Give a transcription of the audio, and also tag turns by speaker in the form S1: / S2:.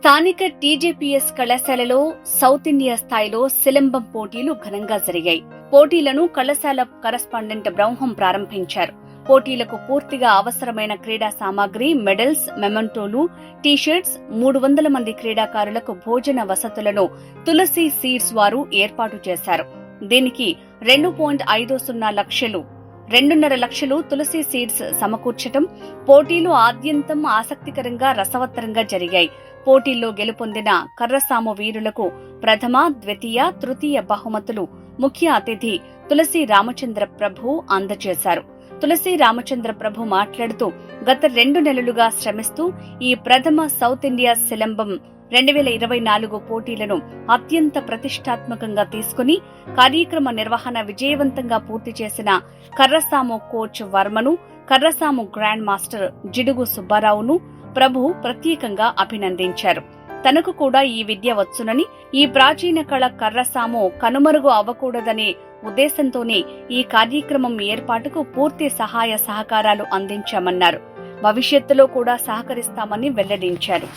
S1: స్థానిక టీజేపీఎస్ కళాశాలలో south India స్థాయిలో సిలంబం పోటీలు ఘనంగా జరిగాయి. పోటీలను కళాశాల కరస్పాండెంట్ బ్రహ్మం ప్రారంభించారు. పోటీలకు పూర్తిగా అవసరమైన క్రీడా సామాగ్రి, మెడల్స్, మెమెంటోలు, టీషర్ట్స్, 300 మంది క్రీడాకారులకు భోజన వసతులను తులసి సీడ్స్ వారు ఏర్పాటు చేశారు. దీనికి 2.50 లక్షలు 2.5 లక్షలు తులసి సీడ్స్ సమకూర్చటం పోటీలు ఆద్యంతం ఆసక్తికరంగా రసవత్తరంగా జరిగాయి. పోటీల్లో గెలుపొందిన కర్రసాము వీరులకు ప్రథమ, ద్వితీయ, తృతీయ బహుమతులు ముఖ్య అతిథి తులసి రామచంద్ర ప్రభు అందజేశారు. తులసి రామచంద్ర ప్రభు మాట్లాడుతూ గత 2 నెలలుగా శ్రమిస్తూ ఈ ప్రథమ సౌత్ ఇండియా సిలంబం 2024 పోటీలను అత్యంత ప్రతిష్టాత్మకంగా తీసుకుని కార్యక్రమ నిర్వహణ విజయవంతంగా పూర్తి చేసిన కర్రసాము కోచ్ వర్మను, కర్రసాము గ్రాండ్ మాస్టర్ జిడుగు సుబ్బారావును ప్రభు ప్రత్యేకంగా అభినందించారు. తనకు కూడా ఈ విద్య వచ్చునని, ఈ ప్రాచీన కళ కర్రసాము కనుమరుగు అవ్వకూడదనే ఉద్దేశంతోనే ఈ కార్యక్రమం ఏర్పాటుకు పూర్తి సహాయ సహకారాలు అందించామన్నారు. భవిష్యత్తులో కూడా సహకరిస్తామని వెల్లడించారు.